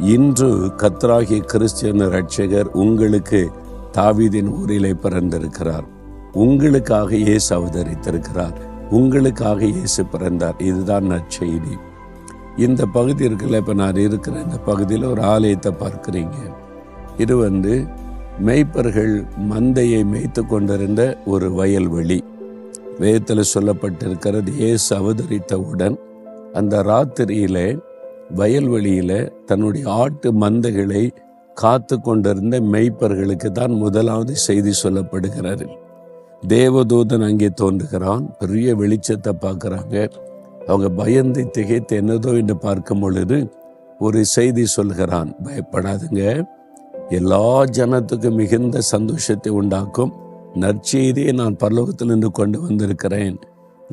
இன்று கர்த்தராகிய கிறிஸ்து இரட்சகர் உங்களுக்கு தாவீதின் ஊரிலே பிறந்திருக்கிறார். உங்களுக்காக இயேசு அவதரித்திருக்கிறார். உங்களுக்காக இயேசு பிறந்தார். இதுதான் நற்செய்தி. இந்த பகுதி இருக்குல்ல, இப்போ நான் இருக்கிற இந்த பகுதியில் ஒரு ஆலயத்தை பார்க்குறீங்க. இது மேய்ப்பர்கள் மந்தையை மேய்த்து கொண்டிருந்த ஒரு வயல்வெளி. வேதத்தில் சொல்லப்பட்டிருக்கிறது, இயேசு அவதரித்தவுடன் அந்த ராத்திரியிலே வயல்வெளியில தன்னுடைய ஆட்டு மந்தைகளை காத்து கொண்டிருந்த மேய்ப்பர்களுக்கு தான் முதலாவது செய்தி சொல்லப்படுகிறது. தேவதூதன் அங்கே தோன்றுகிறான். பெரிய வெளிச்சத்தை பார்க்குறாங்க. அவங்க பயந்து திகைத்து என்னதோ என்று பார்க்கும் பொழுது ஒரு செய்தி சொல்கிறான், பயப்படாதுங்க, எல்லா ஜனத்துக்கும் மிகுந்த சந்தோஷத்தை உண்டாக்கும் நற்செய்தியை நான் பரலோகத்திலிருந்து கொண்டு வந்திருக்கிறேன்.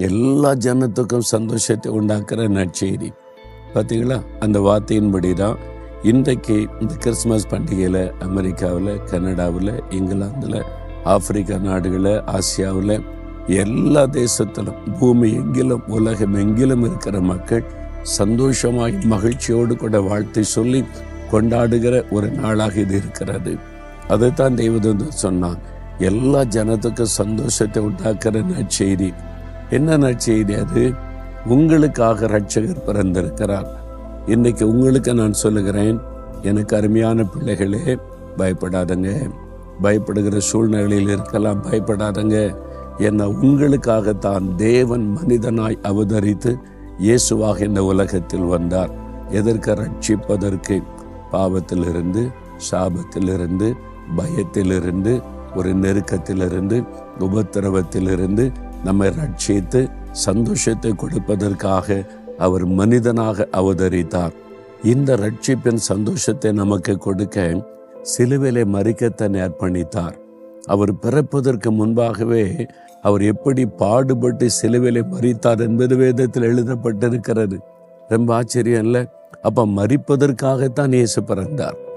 எல்லா ஜனத்துக்கும் சந்தோஷத்தை உண்டாக்குற நற்செய்தி. பார்த்தீங்களா? அந்த வார்த்தையின்படி தான் இன்றைக்கு இந்த கிறிஸ்மஸ் பண்டிகையில் அமெரிக்காவில், கனடாவில், இங்கிலாந்தில், ஆப்பிரிக்கா நாடுகளில், ஆசியாவில், எல்லா தேசத்திலும், பூமி எங்கிலும், உலகம் எங்கிலும் இருக்கிற மக்கள் சந்தோஷமாய் மகிழ்ச்சியோடு கூட வாழ்த்தை சொல்லி கொண்டாடுகிற ஒரு நாளாக இது இருக்கிறது. அதைத்தான் தேவதூதன் சொன்னான், எல்லா ஜனத்துக்கும் சந்தோஷத்தை உண்டாக்குற நற்செய்தி. என்ன நற்செய்தி அது? உங்களுக்காக இரட்சகர் பிறந்திருக்கிறார். இன்னைக்கு உங்களுக்கு நான் சொல்லுகிறேன், எனக்கு அருமையான பிள்ளைகளே, பயப்படாதங்க. பயப்படுகிற சூழ்நிலையில் இருக்கலாம், பயப்படாதங்க. என்ன உங்களுக்காகத்தான் தேவன் மனிதனாய் அவதரித்து இயேசுவாக இந்த உலகத்தில் வந்தார். எதற்கு? ரட்சிப்பதற்கு. பாவத்திலிருந்து, சாபத்திலிருந்து, பயத்திலிருந்து, ஒரு நெருக்கத்திலிருந்து, உபத்திரவத்திலிருந்து நம்மை ரட்சித்து சந்தோஷத்தை கொடுப்பதற்காக அவர் மனிதனாக அவதரித்தார். இந்த ரட்சிப்பின் சந்தோஷத்தை நமக்கு கொடுக்க சிலுவையிலே மரிக்க தன்னை அர்ப்பணித்தார். அவர் பிறப்பதற்கு முன்பாகவே அவர் எப்படி பாடுபட்டு சிலுவையிலே மரித்தார் என்பது வேதத்தில் எழுதப்பட்டிருக்கிறது. ரொம்ப ஆச்சரியம் இல்லை? அப்ப மரிப்பதற்காகத்தான் இயேசு பிறந்தார்.